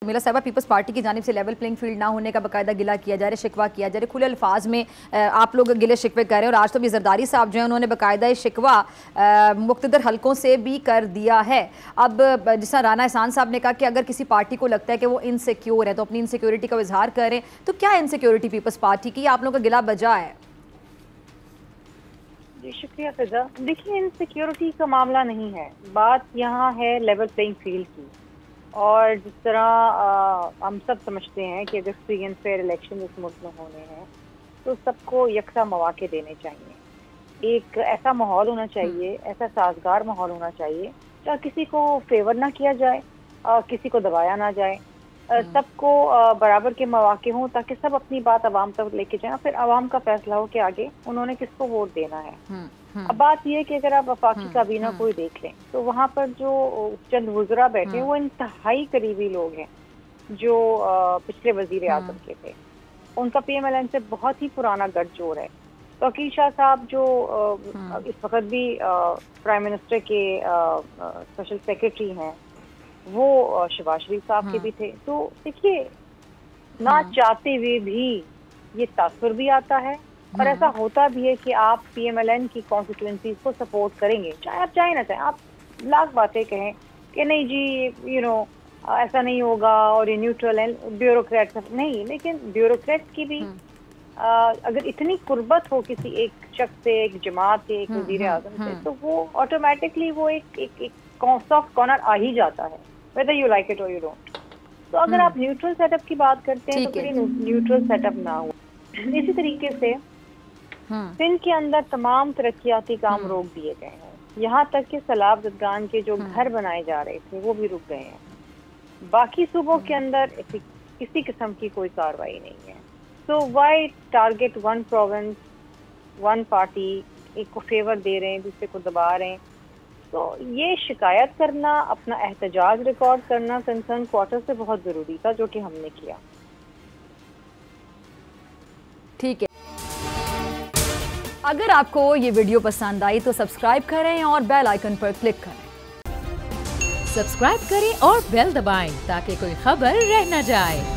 मिला साहिबा, peoples party की जानिब से लेवल प्लेइंग फील्ड ना होने का बाकायदा गिला किया जा रहा है, शिकवा किया जा रहा है, खुले अल्फाज में आप लोग गिले शिकवे कर रहे हैं। और आज तो भी जरदारी साहब जो है उन्होंने बाकायदा शिकवा मुख्तदर हलकों से भी कर दिया है। अब जिस तरह राना एहसान साहब ने कहा कि अगर किसी पार्टी को लगता है कि वो इनसिक्योर है तो अपनी इनसिक्योरिटी का इजहार करें, तो क्या इनसिक्योरिटी पीपल्स पार्टी की, आप लोगों का गिला बजा है? जी शुक्रिया फिजा। देखिए, इनसिक्योरिटी का मामला नहीं है, बात यहाँ है लेवल प्लेइंग फील्ड की। और जिस तरह हम सब समझते हैं कि अगर फ्री एंड फेयर इलेक्शन इस मुल्क में होने हैं तो सबको यकसा मौके देने चाहिए। एक ऐसा माहौल होना चाहिए, ऐसा साजगार माहौल होना चाहिए जहाँ किसी को फेवर ना किया जाए, किसी को दबाया ना जाए, सबको बराबर के मौके हों ताकि सब अपनी बात आवाम तक लेके जाएं, फिर आवाम का फैसला हो कि आगे उन्होंने किसको वोट देना है। अब बात यह है कि अगर आप वफाकी काबीना कोई देख लें तो वहाँ पर जो चंद वुज़रा बैठे वो इंतहाई करीबी लोग हैं जो पिछले वजीर आज़म के थे। उनका PMLN से बहुत ही पुराना गठजोड़ है। तौकीर शाह साहब जो इस वक्त भी प्राइम मिनिस्टर के स्पेशल सेक्रेटरी हैं, वो शहबाज शरीफ साहब के भी थे। तो देखिए, ना चाहते हुए भी ये तासुर भी आता है और ऐसा होता भी है कि आप PMLN की कॉन्स्टिट्यूएंसीज को सपोर्ट करेंगे, चाहे आप चाहे ना चाहे। आप लाख बातें कहें कि नहीं जी ऐसा नहीं होगा और ये न्यूट्रल है, ब्यूरोक्रेट नहीं, लेकिन ब्यूरोक्रेट की भी अगर इतनी कुर्बत हो किसी एक शख्स से, एक जमात से, एक वजीर आज़म से, तो वो ऑटोमेटिकली वो एक सॉफ्ट कॉर्नर आ ही जाता है, whether you like it or you don't। तो अगर आप न्यूट्रल सेटअप की बात करते हैं तो फिर न्यूट्रल सेटअप ना हो। इसी तरीके से सिंध के अंदर तमाम तरक्याती काम रोक दिए गए हैं, यहाँ तक कि सैलाब ज़दगान के जो घर बनाए जा रहे थे वो भी रुक गए हैं। बाकी सूबों के अंदर किसी किस्म की कोई कार्रवाई नहीं है। So why target one province, one party, एक को फेवर दे रहे हैं, दूसरे को दबा रहे हैं। तो ये शिकायत करना, अपना एहतजाज रिकॉर्ड करना कंसर्न क्वार्टर से बहुत ज़रूरी था, जो कि हमने किया। ठीक है, अगर आपको ये वीडियो पसंद आई तो सब्सक्राइब करें और बेल आइकन पर क्लिक करें। सब्सक्राइब करें और बेल दबाएं ताकि कोई खबर रह न जाए।